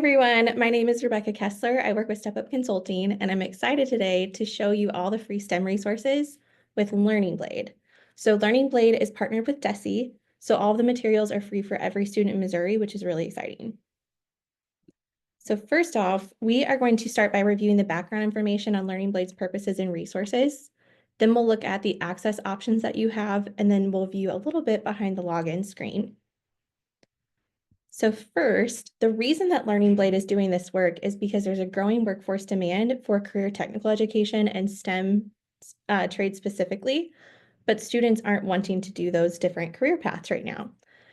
everyone, my name is Rebecca Kessler. I work with Step Up Consulting, and I'm excited today to show you all the free STEM resources with Learning Blade. So Learning Blade is partnered with DESE, so all of the materials are free for every student in Missouri, which is really exciting. So first off, we are going to start by reviewing the background information on Learning Blade's purposes and resources. Then we'll look at the access options that you have, and then we'll view a little bit behind the login screen. So first, the reason that Learning Blade is doing this work is because there's a growing workforce demand for career technical education and STEM trades specifically, but students aren't wanting to do those different career paths right now.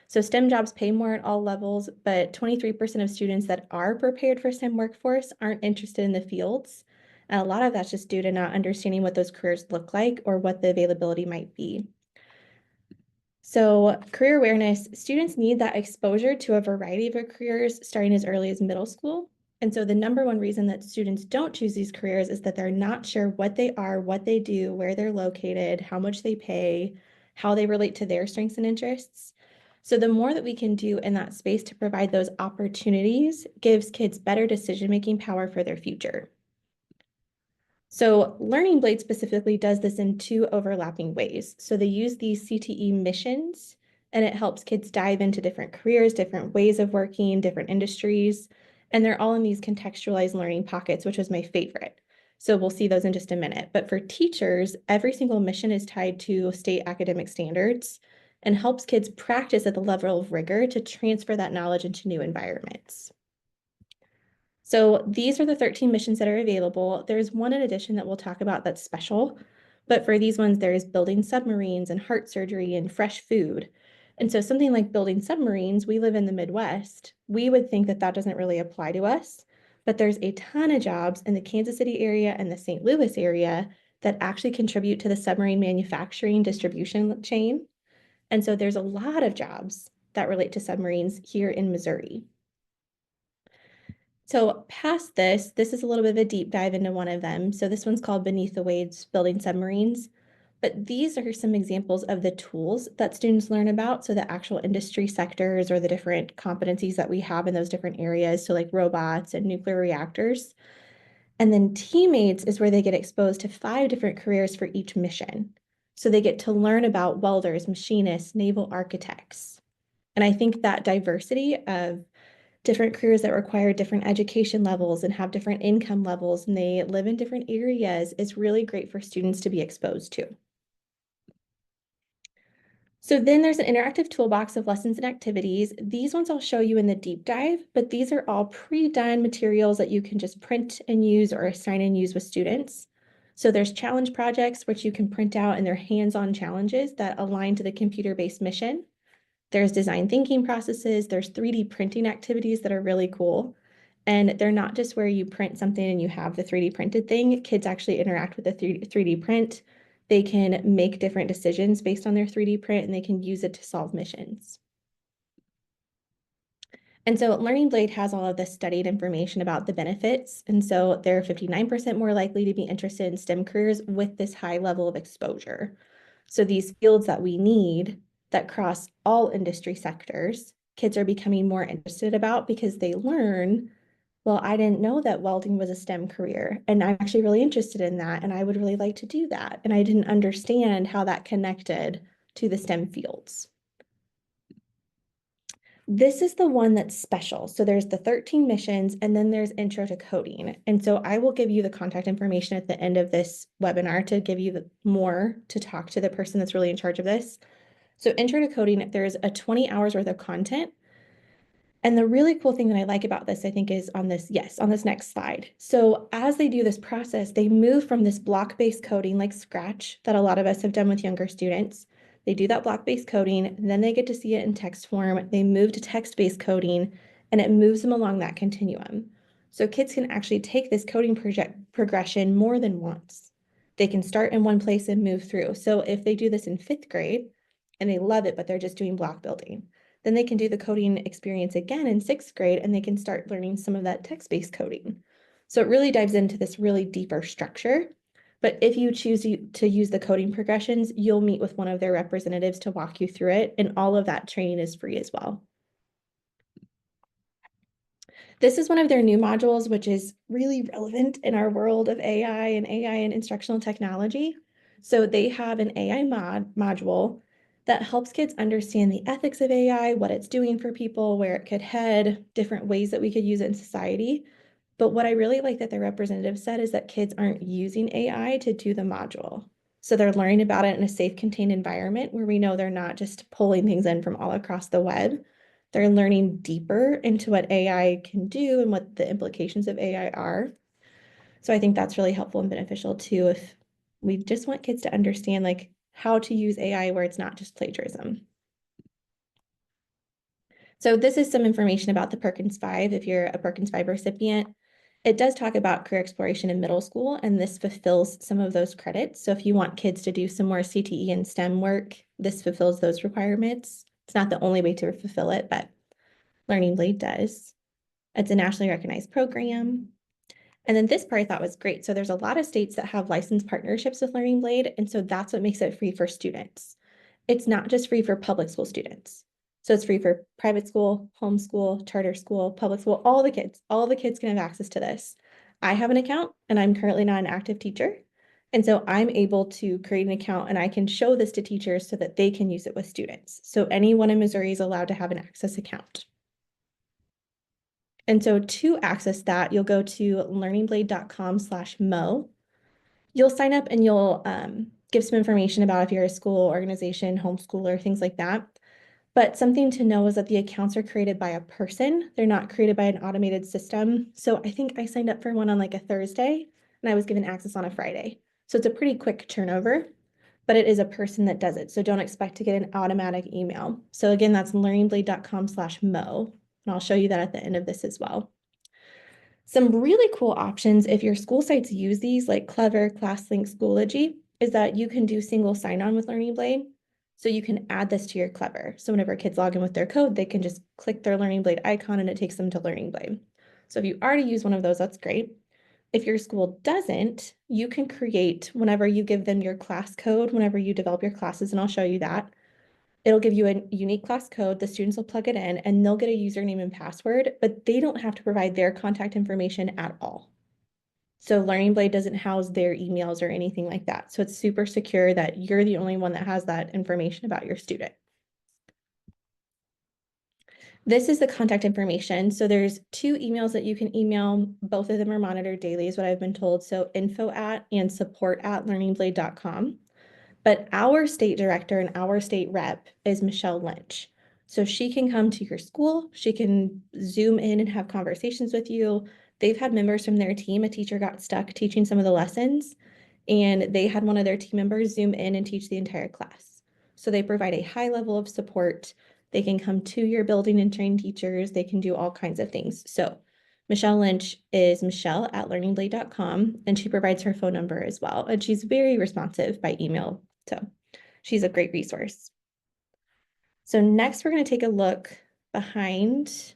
So STEM jobs pay more at all levels, but 23% of students that are prepared for STEM workforce aren't interested in the fields. And a lot of that's just due to not understanding what those careers look like or what the availability might be. So career awareness, students need that exposure to a variety of careers starting as early as middle school. And so the number one reason that students don't choose these careers is that they're not sure what they are, what they do, where they're located, how much they pay, how they relate to their strengths and interests. So the more that we can do in that space to provide those opportunities gives kids better decision-making power for their future. So Learning Blade specifically does this in two overlapping ways. So they use these CTE missions, and it helps kids dive into different careers, different ways of working, different industries, and they're all in these contextualized learning pockets, which was my favorite. So we'll see those in just a minute. But for teachers, every single mission is tied to state academic standards and helps kids practice at the level of rigor to transfer that knowledge into new environments. So these are the 13 missions that are available. There's one in addition that we'll talk about that's special, but for these ones, there's building submarines and heart surgery and fresh food. And so something like building submarines, we live in the Midwest. We would think that that doesn't really apply to us, but there's a ton of jobs in the Kansas City area and the St. Louis area that actually contribute to the submarine manufacturing distribution chain. And so there's a lot of jobs that relate to submarines here in Missouri. So past this is a little bit of a deep dive into one of them. So this one's called Beneath the Waves, Building Submarines. But these are some examples of the tools that students learn about. So the actual industry sectors or the different competencies that we have in those different areas. So like robots and nuclear reactors. And then teammates is where they get exposed to 5 different careers for each mission. So they get to learn about welders, machinists, naval architects. And I think that diversity of different careers that require different education levels and have different income levels, and they live in different areas is really great for students to be exposed to. So then there's an interactive toolbox of lessons and activities. These ones I'll show you in the deep dive, but these are all pre-done materials that you can just print and use or assign and use with students. So there's challenge projects, which you can print out, and they're hands-on challenges that align to the computer-based mission. There's design thinking processes, there's 3D printing activities that are really cool. And they're not just where you print something and you have the 3D printed thing. Kids actually interact with the 3D print. They can make different decisions based on their 3D print, and they can use it to solve missions. And so Learning Blade has all of this studied information about the benefits. And so they're 59% more likely to be interested in STEM careers with this high level of exposure. So these fields that we need that cross all industry sectors, kids are becoming more interested about because they learn, well, I didn't know that welding was a STEM career, and I'm actually really interested in that, and I would really like to do that. And I didn't understand how that connected to the STEM fields. This is the one that's special. So there's the 13 missions, and then there's Intro to Coding. And so I will give you the contact information at the end of this webinar to give you more to talk to the person that's really in charge of this. So Intro to Coding, there's a 20 hours worth of content. And the really cool thing that I like about this, I think, is on this next slide. So as they do this process, they move from this block-based coding like Scratch that a lot of us have done with younger students. They do that block-based coding, and then they get to see it in text form. They move to text-based coding, and it moves them along that continuum. So kids can actually take this coding progression more than once. They can start in one place and move through. So if they do this in 5th grade and they love it, but they're just doing block building, then they can do the coding experience again in 6th grade, and they can start learning some of that text-based coding. So it really dives into this really deeper structure. But if you choose to use the coding progressions, you'll meet with one of their representatives to walk you through it, and all of that training is free as well. This is one of their new modules, which is really relevant in our world of AI and instructional technology. So they have an AI module that helps kids understand the ethics of AI, what it's doing for people, where it could head, different ways that we could use it in society. But what I really like that the representative said is that kids aren't using AI to do the module. So they're learning about it in a safe, contained environment where we know they're not just pulling things in from all across the web. They're learning deeper into what AI can do and what the implications of AI are. So I think that's really helpful and beneficial too if we just want kids to understand like how to use AI where it's not just plagiarism. So this is some information about the Perkins 5 if you're a Perkins 5 recipient. It does talk about career exploration in middle school, and this fulfills some of those credits. So if you want kids to do some more CTE and STEM work, this fulfills those requirements. It's not the only way to fulfill it, but Learning Blade does. It's a nationally recognized program. And then this part I thought was great. So there's a lot of states that have licensed partnerships with Learning Blade, and so that's what makes it free for students. It's not just free for public school students. So it's free for private school, homeschool, charter school, public school, all the kids. All the kids can have access to this. I have an account and I'm currently not an active teacher. And so I'm able to create an account and I can show this to teachers so that they can use it with students. So anyone in Missouri is allowed to have an access account. And so to access that, you'll go to learningblade.com/mo. You'll sign up and you'll give some information about if you're a school, organization, homeschooler, things like that. But something to know is that the accounts are created by a person. They're not created by an automated system. So I think I signed up for one on like a Thursday and I was given access on a Friday. So it's a pretty quick turnover, but it is a person that does it. So don't expect to get an automatic email. So again, that's learningblade.com/mo. And I'll show you that at the end of this as well. Some really cool options if your school sites use these, like Clever, ClassLink, Schoology, is that you can do single sign-on with Learning Blade. So you can add this to your Clever. So whenever kids log in with their code, they can just click their Learning Blade icon and it takes them to Learning Blade. So if you already use one of those, that's great. If your school doesn't, you can create whenever you give them your class code, whenever you develop your classes, and I'll show you that. It'll give you a unique class code. The students will plug it in and they'll get a username and password, but they don't have to provide their contact information at all. So Learning Blade doesn't house their emails or anything like that. So it's super secure that you're the only one that has that information about your student. This is the contact information. So there's 2 emails that you can email. Both of them are monitored daily is what I've been told. So info@ and support@learningblade.com. But our state director and our state rep is Michelle Lynch. So she can come to your school, she can Zoom in and have conversations with you. They've had members from their team, a teacher got stuck teaching some of the lessons, and they had one of their team members Zoom in and teach the entire class. So they provide a high level of support. They can come to your building and train teachers. They can do all kinds of things. So Michelle Lynch is michelle@learningblade.com, and she provides her phone number as well. And she's very responsive by email. So she's a great resource. So next we're going to take a look behind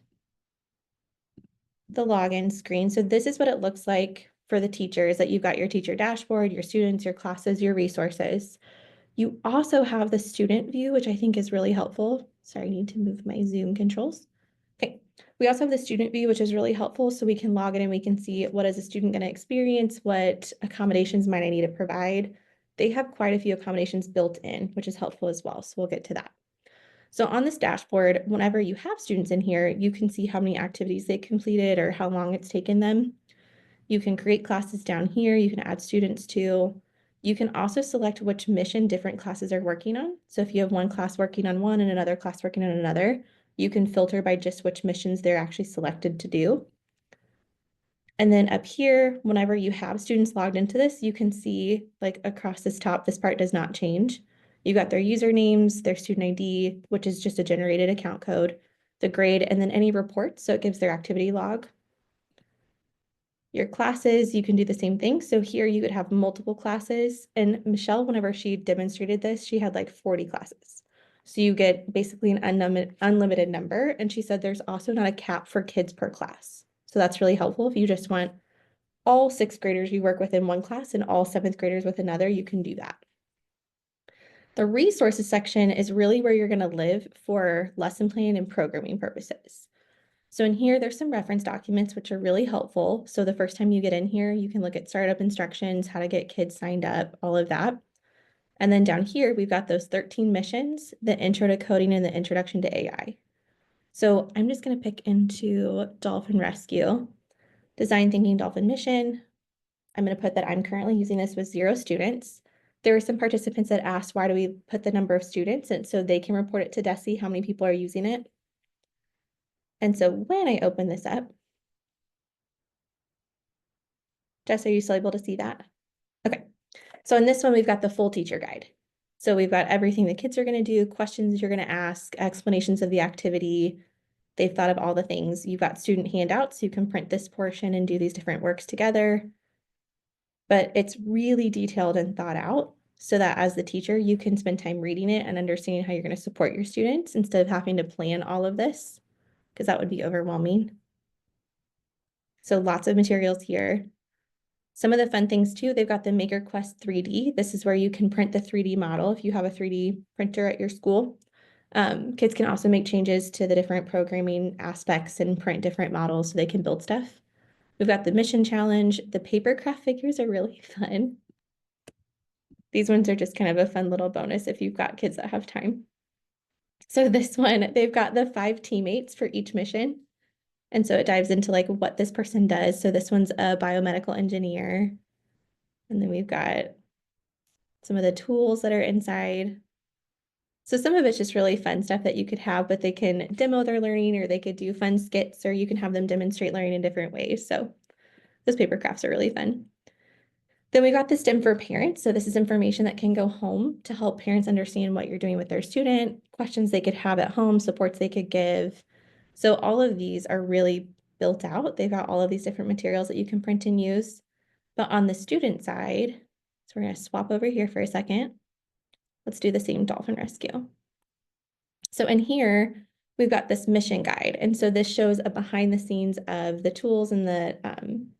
the login screen. So this is what it looks like for the teachers, that you've got your teacher dashboard, your students, your classes, your resources. You also have the student view, which I think is really helpful. Sorry, I need to move my Zoom controls. Okay, we also have the student view, which is really helpful. So we can log in and we can see what is a student going to experience, what accommodations might I need to provide. They have quite a few accommodations built in, which is helpful as well. So we'll get to that. So on this dashboard, whenever you have students in here, you can see how many activities they completed or how long it's taken them. You can create classes down here. You can add students to. You can also select which mission different classes are working on. So if you have one class working on one and another class working on another, you can filter by just which missions they're actually selected to do. And then up here, whenever you have students logged into this, you can see like across this top, this part does not change. You got their usernames, their student ID, which is just a generated account code, the grade, and then any reports. So it gives their activity log. Your classes, you can do the same thing. So here you could have multiple classes. And Michelle, whenever she demonstrated this, she had like 40 classes. So you get basically an unlimited number. And she said there's also not a cap for kids per class. So that's really helpful. If you just want all 6th graders you work with in one class and all 7th graders with another, you can do that. The resources section is really where you're going to live for lesson plan and programming purposes. So in here, there's some reference documents, which are really helpful. So the first time you get in here, you can look at startup instructions, how to get kids signed up, all of that. And then down here, we've got those 13 missions, the intro to coding and the introduction to AI. So I'm just going to pick into dolphin rescue, design thinking dolphin mission. I'm going to put that I'm currently using this with 0 students. There were some participants that asked, why do we put the number of students? And so they can report it to DESE, how many people are using it. And so when I open this up, Jess, are you still able to see that? Okay. So in this one, we've got the full teacher guide. So we've got everything the kids are going to do, questions you're going to ask, explanations of the activity. They've thought of all the things. You've got student handouts. You can print this portion and do these different works together. But it's really detailed and thought out so that as the teacher, you can spend time reading it and understanding how you're going to support your students instead of having to plan all of this, because that would be overwhelming. So lots of materials here. Some of the fun things too, they've got the Maker Quest 3D. This is where you can print the 3D model if you have a 3D printer at your school. Kids can also make changes to the different programming aspects and print different models so they can build stuff. We've got the mission challenge. The paper craft figures are really fun. These ones are just kind of a fun little bonus if you've got kids that have time. So this one, they've got the 5 teammates for each mission. And so it dives into like what this person does. So this one's a biomedical engineer. And then we've got some of the tools that are inside. So some of it's just really fun stuff that you could have, but they can demo their learning or they could do fun skits or you can have them demonstrate learning in different ways. So those paper crafts are really fun. Then we got the STEM for parents. So this is information that can go home to help parents understand what you're doing with their student, questions they could have at home, supports they could give. So all of these are really built out. They've got all of these different materials that you can print and use. But on the student side, so we're going to swap over here for a second. Let's do the same dolphin rescue. So in here, we've got this mission guide. And so this shows a behind the scenes of the tools and the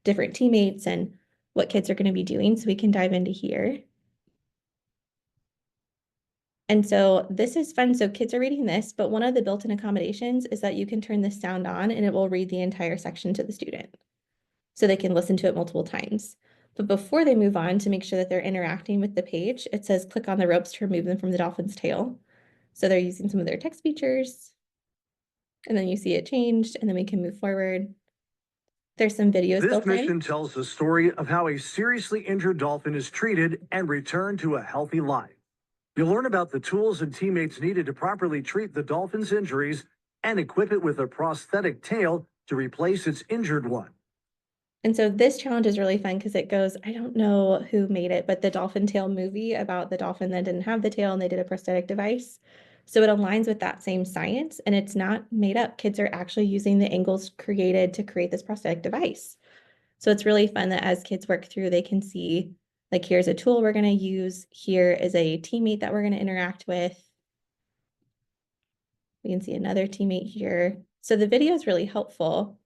different teammates and what kids are going to be doing. So we can dive into here. And so this is fun. So kids are reading this, but one of the built-in accommodations is that you can turn this sound on and it will read the entire section to the student. So they can listen to it multiple times. But before they move on, to make sure that they're interacting with the page, it says click on the ropes to remove them from the dolphin's tail. So they're using some of their text features. And then you see it changed, and then we can move forward. There's some videos built in. This mission tells the story of how a seriously injured dolphin is treated and returned to a healthy life. You'll learn about the tools and teammates needed to properly treat the dolphin's injuries and equip it with a prosthetic tail to replace its injured one. And so this challenge is really fun because it goes, I don't know who made it, but the dolphin tail movie about the dolphin that didn't have the tail and they did a prosthetic device. So it aligns with that same science and it's not made up. Kids are actually using the angles created to create this prosthetic device. So it's really fun that as kids work through, they can see like, here's a tool we're going to use. Here is a teammate that we're going to interact with. We can see another teammate here. So the video is really helpful.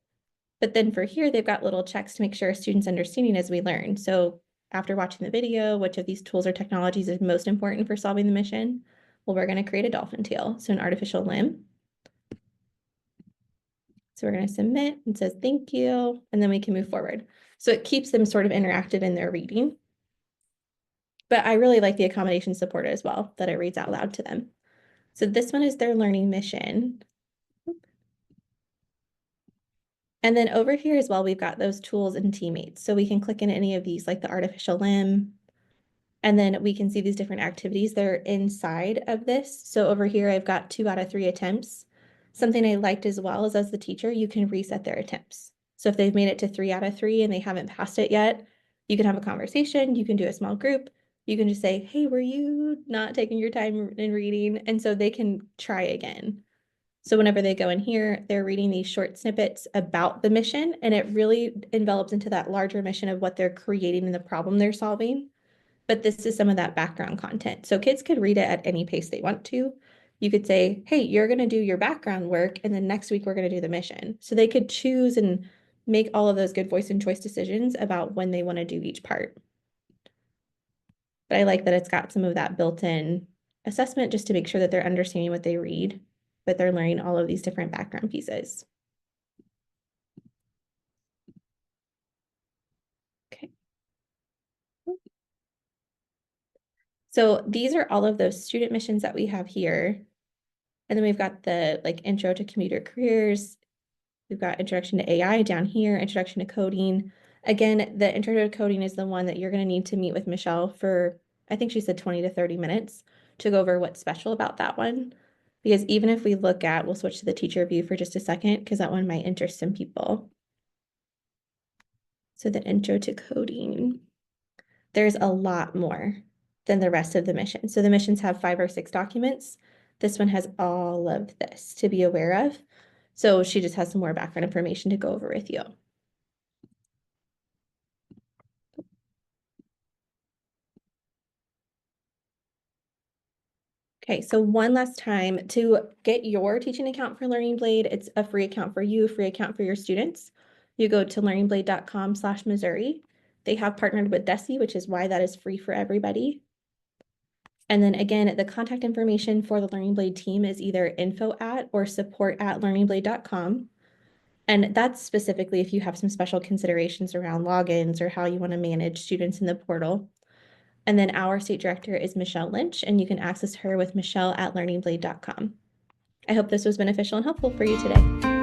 But then for here, they've got little checks to make sure a student's understanding as we learn. So after watching the video, which of these tools or technologies is most important for solving the mission? Well, we're going to create a dolphin tail, so an artificial limb. So we're going to submit and says, thank you, and then we can move forward. So it keeps them sort of interactive in their reading. But I really like the accommodation supporter as well, that it reads out loud to them. So this one is their learning mission. And then over here as well, we've got those tools and teammates. So we can click in any of these, like the artificial limb, and then we can see these different activities that are inside of this. So over here, I've got 2 out of 3 attempts. Something I liked as well is as the teacher, you can reset their attempts. So if they've made it to 3 out of 3 and they haven't passed it yet, you can have a conversation, you can do a small group, you can just say, hey, were you not taking your time in reading? And so they can try again. So whenever they go in here, they're reading these short snippets about the mission, and it really envelops into that larger mission of what they're creating and the problem they're solving. But this is some of that background content. So kids could read it at any pace they want to. You could say, hey, you're going to do your background work, and then next week we're going to do the mission. So they could choose and make all of those good voice and choice decisions about when they want to do each part. But I like that it's got some of that built-in assessment just to make sure that they're understanding what they read, but they're learning all of these different background pieces. So these are all of those student missions that we have here. And then we've got the like intro to commuter careers. We've got introduction to AI down here, introduction to coding. Again, the intro to coding is the one that you're going to need to meet with Michelle for, I think she said 20 to 30 minutes to go over what's special about that one. Because even if we look at, we'll switch to the teacher view for just a second, because that one might interest some people. So the intro to coding, there's a lot more than the rest of the mission. So the missions have 5 or 6 documents. This one has all of this to be aware of. So she just has some more background information to go over with you. Okay, so one last time to get your teaching account for Learning Blade, it's a free account for you, free account for your students. You go to learningblade.com/Missouri. They have partnered with DESE, which is why that is free for everybody. And then again, the contact information for the Learning Blade team is either info@ or support@learningblade.com. And that's specifically if you have some special considerations around logins or how you want to manage students in the portal. And then our state director is Michelle Lynch, and you can access her with michelle@learningblade.com. I hope this was beneficial and helpful for you today.